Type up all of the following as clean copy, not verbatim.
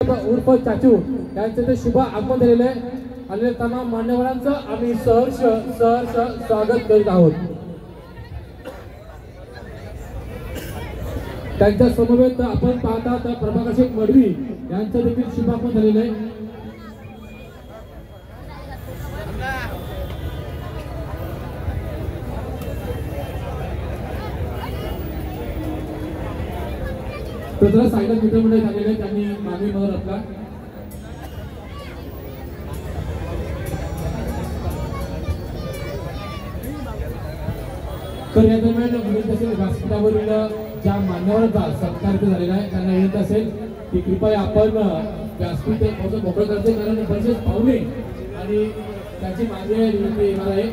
उर्फ चाचू यांचं ते शुभ आगमन झालेलं आहे। आलेल्या तमाम मान्यवरांचं आम्ही सहर्ष स्वागत करीत आहोत। त्यांच्या समवेत आपण पाहतात प्रभाकर शेठ मडवी यांचं देखील शुभ आगमन झालेलं आहे। तर सायकल मित्रमंडळ झालेले त्यांनी मानवी मदत आपला तर या दरम्यान विनंती असेल व्यासपीठावरील ज्या मान्यवरांचा सत्कार झालेला आहे त्यांना विनंती असेल की कृपया आपण व्यासपीठ मोकळं करते, कारण बरेच पाहुणे आणि त्याची मागणी विनंती येणार आहे।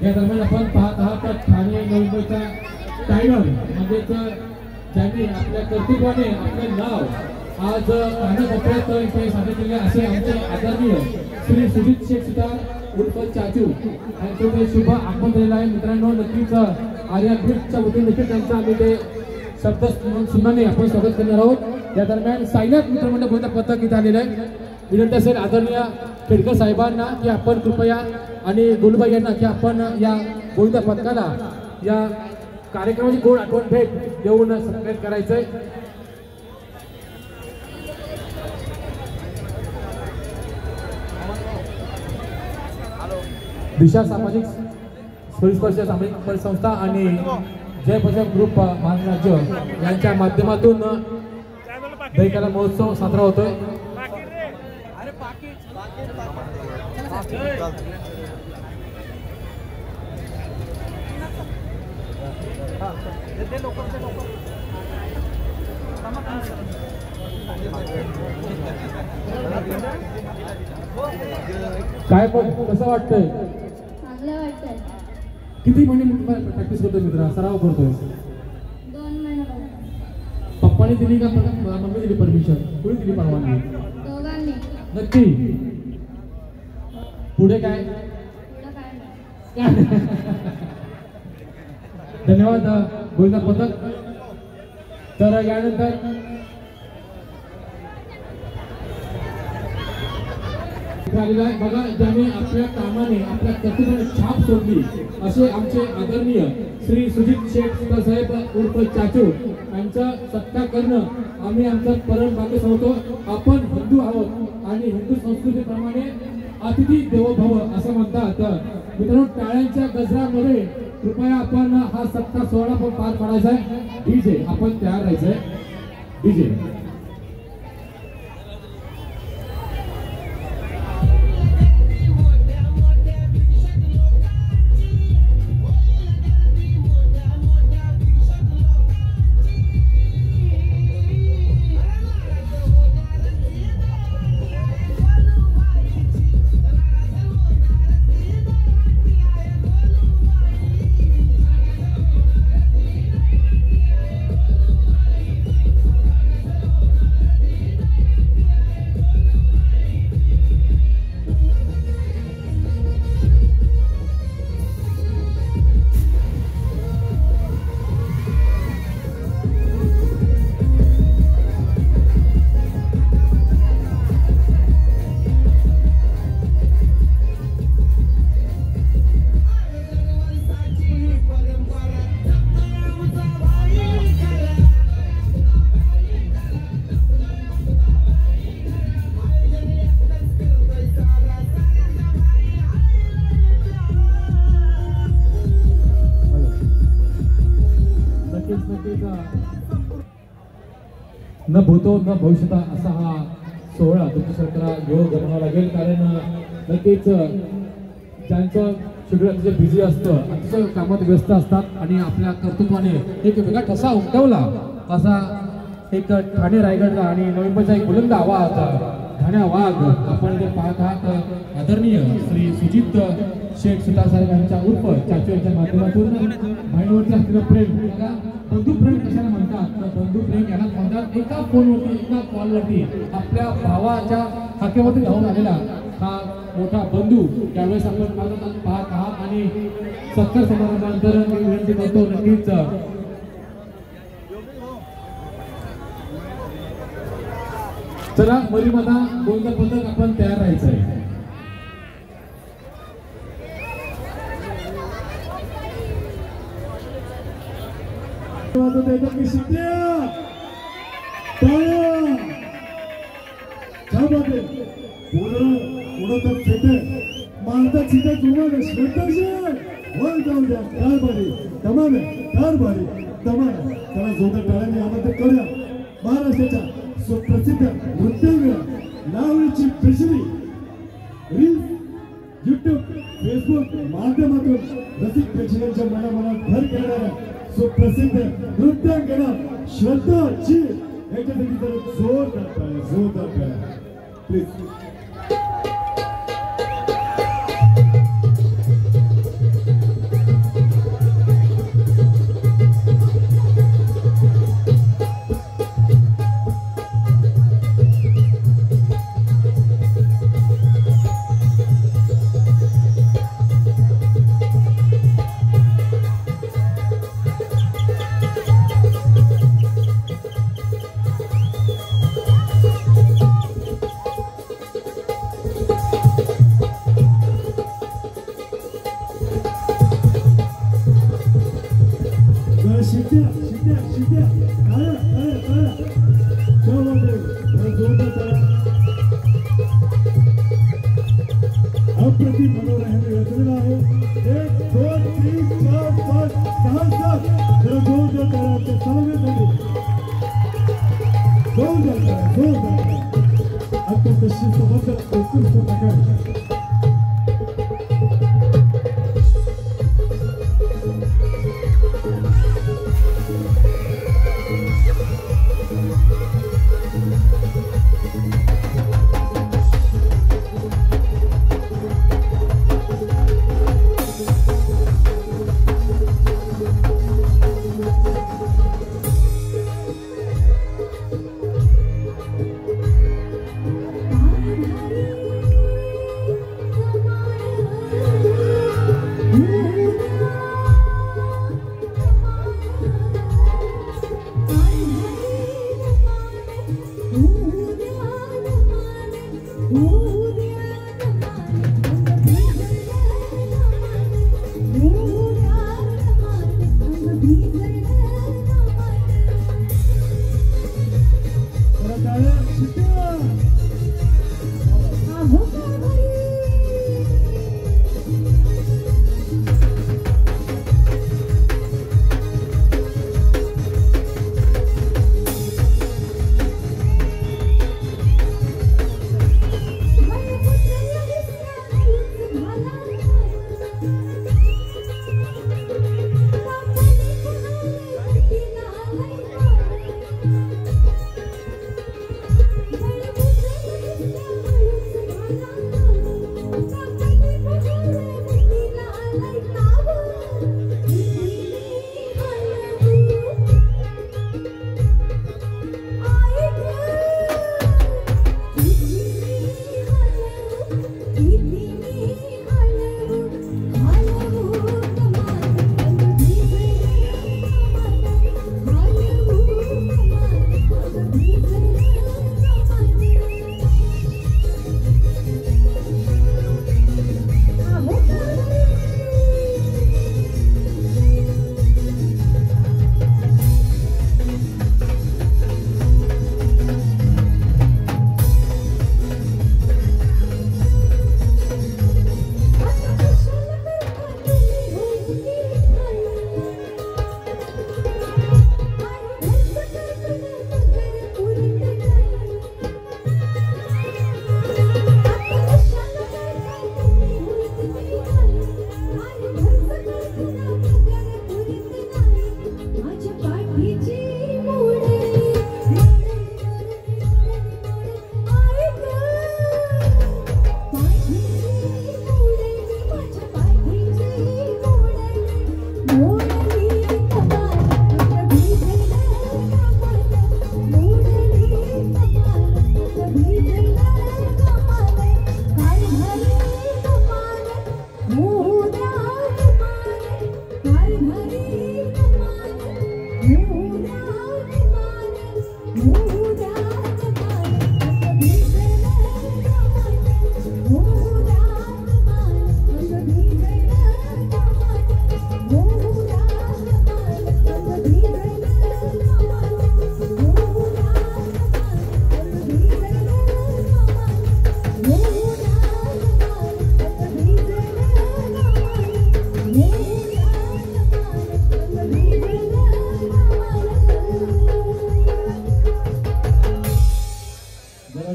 या दरम्यान आपण पाहत आहात ठाणे नवमुंबईचा टायगर म्हणजेच ज्यांनी आपल्या कर्तृत्वाने आपले नाव आज ठाणे इथे सादर केले असे आमचे आदरणीय श्री सुजित शेठ सुतार उर्फ चाचू यांचं ते शुभ आगमन झालेलं आहे। मित्रांनो नक्कीच आर्या ग्रुपच्या वतीने देखील त्यांचं आम्ही ते शब्द सुनाने आपण स्वागत करणार आहोत। या दरम्यान साईनाथ मित्रमंडळ गोविंदा पथक इथे आलेलं आहे। विनंती असेल आदरणीय खेडकर साहेबांना की आपण कृपया आणि गोलूबाई यांना की आपण या गोविंदा पथकाला या कार्यक्रमाची गोड आठवण भेट देऊन सत्कार करायचंय। दिशा सामाजिक स्वयंस्पर्श सामाजिक परिसंस्था आणि जय पंजाब ग्रुप महाराष्ट्र राज्य यांच्या माध्यमातून दैकाला महोत्सव साजरा होतोय। काय पण कसं वाटतंय? चांगलं वाटतंय। किती महिने प्रॅक्टिस करतोय मित्रा, सराव करतोय? 2 महिने। पप्पाने दिली का मम्मी दिली परमिशन? कोणी दिली परवानगी? दोघांनी। नक्की? पुढे काय? धन्यवाद गोविंदा पथक। तर यानंतर बघा ज्याने आपल्या कामाने आपल्या कर्तृत्वाने छाप सोडली असे आमचे आदरणीय श्री सुजित शेठ साहेब उर्फ चाचू यांचा सत्कार करणं आम्ही आमचा परम भाग्य समजतो। आपण हिंदू आहोत आणि हिंदू संस्कृतीप्रमाणे अतिथी देवो भव असं म्हणतात। मित्रांनो टाळ्यांच्या गजरामध्ये कृपया आपण हा सत्कार सोहळा पण पार पाडायचा आहे। डीजे आपण तयार राहायचंय। डीजे न भूतो न भविष्यता असा हा सोहळा तुमच्या योग म्हणावा लागेल, कारण नक्कीच ज्यांचं शेड्यूल अतिशय बिझी असतं, अतिशय कामात व्यस्त असतात आणि आपल्या कर्तृत्वाने एक वेगळा ठसा उमटवला असा एक ठाणे रायगडला आणि नवी मुंबईचा एक बुलंद आवाज ठाण्या वाघ आपण इथे पाहत आहात। आदरणीय श्री सुजित शेठ सुतार साहेब यांच्या उर्फ चाचू यांच्या माध्यमातून बहिणीवरती असलेलं प्रेम, बंधू प्रेम कशाला म्हणतात तर बंधू प्रेम याला म्हणतात एका फोनवरती एका कॉलवरती आपल्या भावाच्या हाकेवरती धावून आलेला हा मोठा बंधू त्यावेळेस आपण पाहत आहात। आणि सत्कार समारंभानंतर मी विनंती करतो नक्कीच चला मरीमाता गोविंद पथक आपण तयार राहायचं आहे. मारता चिता जुमाने श्वेताशे वर जाऊ द्या कारभारी दमाने कारभारी दमाने त्याला जोरदार टाळ्यांनी आमंत्रित करूया. महाराष्ट्राच्या सुप्रसिद्ध नृत्यांगना लावणीची पेशवी रील्स YouTube फेसबुक माध्यमातून रसिक प्रेक्षकांच्या मनामनात घर करणाऱ्या सुप्रसिद्ध नृत्यांगना श्रद्धाची याच्यासाठी जरा जोरदार टाळ्या प्लीज. अप्रतिम मनोरंजन रचलेलं आहे. 1 2 3 4 5 6 7 जरा जोरदार करा ते सलमेसाठी जोरदार करा. अत्यंत शिस्तबद्ध उत्कृष्ट प्रकारे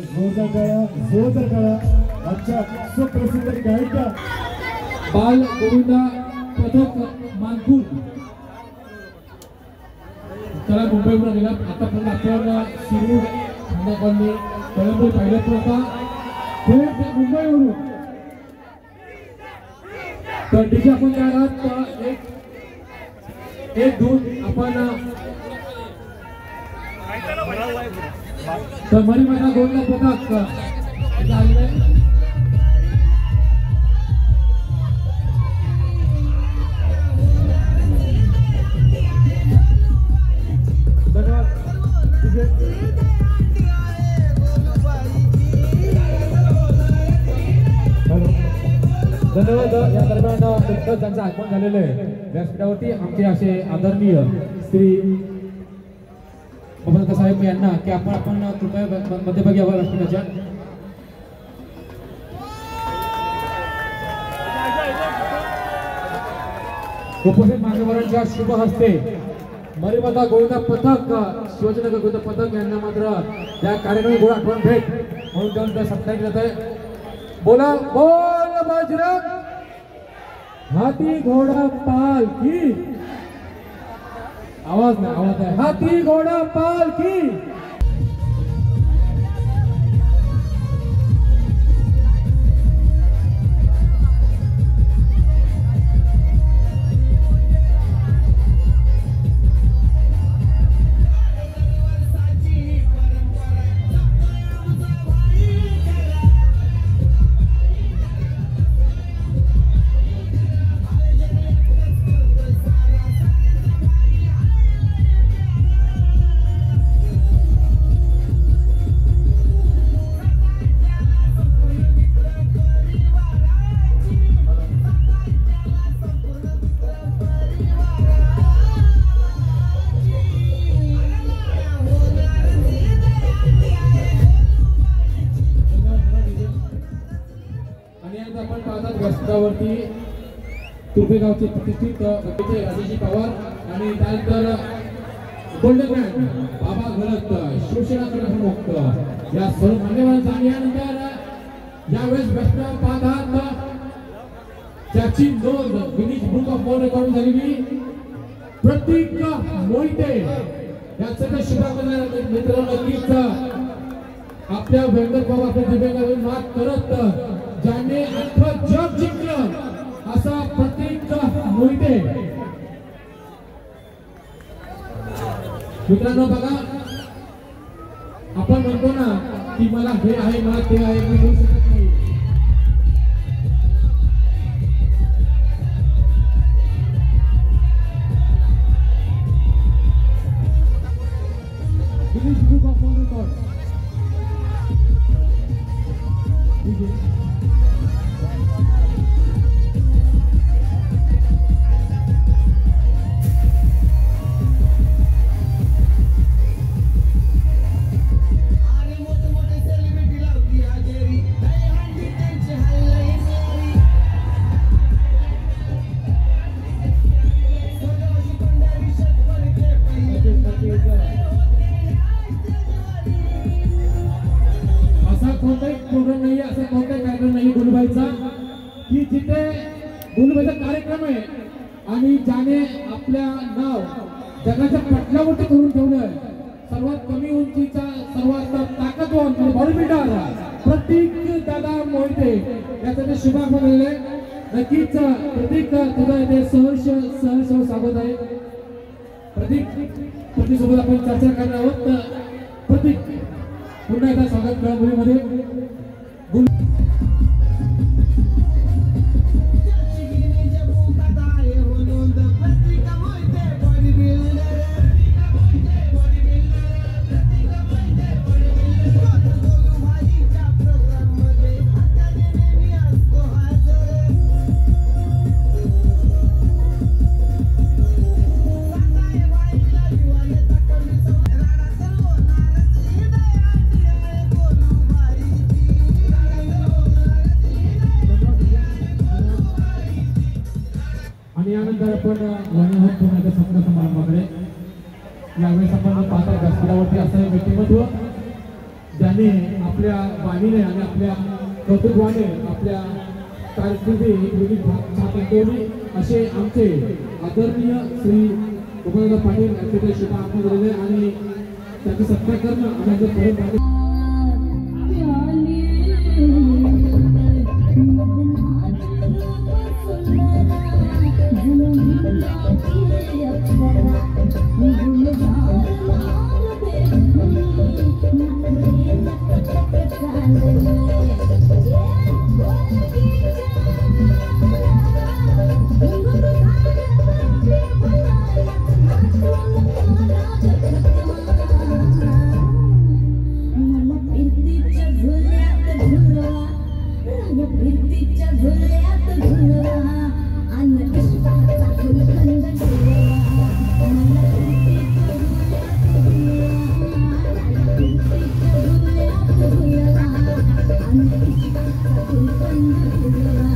जोरदार टाळ्या आजच्या सुप्रसिद्ध गायिका बाल गोविंदा पथक मानपूर त्याला मुंबईवरून आलेला आतापर्यंत आपण शिरूर खांदा कॉलनी कळंबी पाहिलं तर आता थेट मुंबईवरून तर ठीक आहे आपण काय आहात एक दोन आपण तर मरी माझा गोविंदा पथक इथं आलेलं आहे धन्यवाद या दरम्यान नुकतंच त्यांचं आगमन झालेलं आहे व्यासपीठावरती आमचे असे आदरणीय श्री बबनकर साहेब यांना की आपण कृपया मध्यभागी यावं व्यासपीठाच्या उपस्थित मान्यवरांच्या शुभ हस्ते मरीमाता गोविंदा पथक शिवाजीनगर गोविंदा पथक यांना मात्र या कार्यक्रमी गोळा आठवण भेट म्हणून त्यांचं सत्कार केलं आहे बोला बोल बजरंग हाथी घोड़ा पाल की आवाज है हाथी घोड़ा पाल की व्यासपीठावरती तुर्भेगावचे प्रतिष्ठित राजेजी पवार आणि त्यानंतर गोल्डन मॅन बाबा घरत शिवसेना प्रमुख या सर्व मान्यवरांचा यानंतर यावेळेस व्यासपीठावर पाहतात ज्याची नोंद Guinness book of world record झालेली प्रतीक मोहिते याचं शुभागमन मित्र नक्कीच आपल्या व्यंगक बाबा आपल्या दिव्यांगावर मात करत ज्याने अख्खं जग जिंकलं असा प्रतीक मोहिते मित्रांनो बघा आपण म्हणतो ना की मला हे आहे मला ते आहे मी होऊ शकत नाही Guinness book of world record कोणताही प्रोग्राम नाही असा कोणताही कार्यक्रम नाही गुलबाईचा की जिथे गुलबाईचा कार्यक्रम आहे आणि ज्याने आपल्या नाव जगाच्या पटलावरती करून ठेवलं सर्वात कमी उंचीचा सर्वात ताकदवान बॉडी बिल्डर प्रतीक दादा मोहिते याचं ते शुभागमन झालेलं आहे नक्कीच प्रतीक तुझा इथे सहर्ष स्वागत आहे प्रतीक सोबत आपण चर्चा करणार आहोत प्रतीक पुन्हा एकदा स्वागत कळंबोलीमध्ये यानंतर आपण वनहक्क पुण्याच्या सत्र समारंभाकडे यावेळेस आपण पाहता व्यासपीठावरती असं व्यक्तिमत्व ज्याने आपल्या वाणीने आणि आपल्या कर्तृत्वाने आपल्या कारकिर्दीत एक छाप उमटवली असे आमचे आदरणीय श्री गोपालदादा पाटील यांच्याकडे शुभ आगमन झालेले आणि त्याचा सत्कार करणं आणि आमचं परत I'm